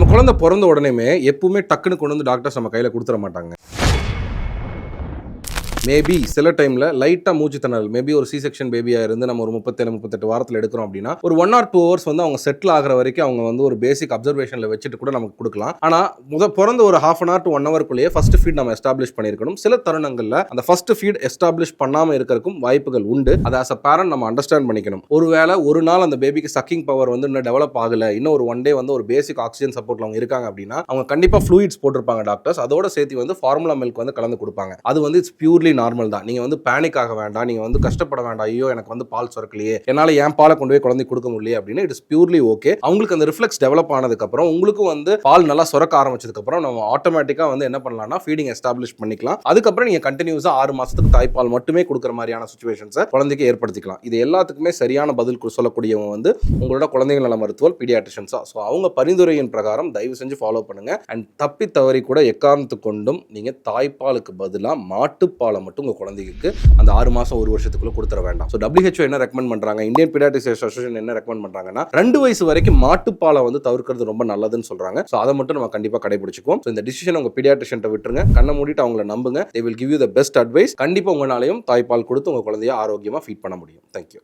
நம்ம குழந்தை பிறந்த உடனேமே எப்பவுமே டக்குன்னு கொண்டு வந்து டாக்டர்ஸ் நம்ம கையில் கொடுத்துட மாட்டாங்க. மேபி சில டைமில் லைட்டாக மூச்சு திணறல், மேபி ஒரு சி செக்ஷன் பேபியாக இருந்து நம்ம ஒரு 37-38 வாரத்தில் எடுக்கிறோம் அப்படின்னா ஒரு 1 or 2 hours வந்து அவங்க செட்டில் ஆகிற வரைக்கும் அவங்க வந்து ஒரு பேசிக் அப்சர்வேஷனில் வச்சுட்டு கூட நமக்கு கொடுக்கலாம். ஆனால் பிறந்த ஒரு 1/2 hour to 1 hourக்குள்ளேயே ஃபர்ஸ்ட் ஃபீட் நம்ம எஸ்டாப்ளிஷ் பண்ணியிருக்கணும். சில தருணங்களில் அந்த ஃபர்ஸ்ட் ஃபீட் எஸ்டாப்ளிஷ் பண்ணாமல் இருக்கிறதுக்கும் வாய்ப்புகள் உண்டு. அதை ஆஸ் அ பேரண்ட் நம்ம அண்டர்ஸ்டாண்ட் பண்ணிக்கணும். ஒருவேளை ஒரு நாள் அந்த பேபிக்கு சக்கிங் பவர் வந்து இன்னும் டெவலப் ஆகலை, இன்னும் ஒரு 1 day வந்து ஒரு பேசிக் ஆக்சிஜன் சப்போர்ட்ல அவங்க இருக்காங்க அப்படின்னா அவங்க கண்டிப்பாக ஃப்ளூயிட்ஸ் போட்டிருப்பாங்க டாக்டர்ஸ். அதோட சேர்த்து வந்து ஃபார்முலா மில்க் வந்து கலந்து கொடுப்பாங்க. அது வந்து இட்ஸ் பியூர்லி நார்மல் தான். நீங்க வந்து பேனிக் ஆக வேண்டாம், நீங்க வந்து கஷ்டப்பட வேண்டாம். ஐயோ எனக்கு வந்து பால் சுரக்கலையே, என்னால ஏன் பாலை கொண்டு போய் குழந்தை கொடுக்க முடியல அப்படின்னு. It is purely okay. அவங்களுக்கு அந்த ரிஃப்ளெக்ஸ் டெவலப் ஆனதுக்கு அப்புறம் உங்களுக்கு வந்து பால் நல்லா சுரக்க ஆரம்பிச்சதுக்கு அப்புறம் நம்ம ஆட்டோமேட்டிக்கா வந்து என்ன பண்ணலாம்னா ஃபீடிங் எஸ்டாப்ளிஷ் பண்ணிக்கலாம். அதுக்கப்புறம் நீங்க கண்டினியூஸா 6 மாசத்துக்கு தாய்ப்பால் மட்டுமே கொடுக்குற மாதிரியான சிச்சுவேஷன்ஸை குழந்தைக்கு ஏற்படுத்திக்கலாம். இது எல்லாத்துக்குமே சரியான பதில் சொல்லக்கூடியவங்க வந்து உங்களோட குழந்தைகள் நல மருத்துவர் பீடியாட்ரிஷியன்ஸா. ஸோ அவங்க பரிந்துரையின் பிரகாரம் தயவு செஞ்சு ஃபாலோ பண்ணுங்க. அண்ட் தப்பி தவறி கூட எக்காரணத்து கொண்டும் நீங்க தாய்ப்பாலுக்கு பதிலாக மாட்டுப்பாலை மட்டும் உங்க குழந்தைக்கு அந்த 6 மாசம் 1 வருஷத்துக்குள்ள கொடுத்துட வேண்டாம். ஸோ WHO என்ன ரெக்கமெண்ட் பண்றாங்க, இந்தியன் பீடியாட்ரிக்ஸ் அசோசியேஷன் என்ன ரெக்கமெண்ட் பண்றாங்கன்னா 2 வயசு வரைக்கும் மாட்டுப்பாலை வந்து தவிர்க்கிறது ரொம்ப நல்லதுன்னு சொல்றாங்க. ஸோ அதை மட்டும் நம்ம கண்டிப்பா கடைபிடிச்சுக்குவோம். ஸோ இந்த டிசிஷன் உங்க பீடியாட்ரிஷியன்ட்ட விட்டுருங்க. கண்ணை மூடிட்டு அவங்களை நம்புங்க. they will give you the best advice. கண்டிப்பா உங்களாலையும் தாய்ப்பால் கொடுத்து உங்க குழந்தைய ஆரோக்கியமா ஃபீட் பண்ண முடியும். தேங்க்யூ.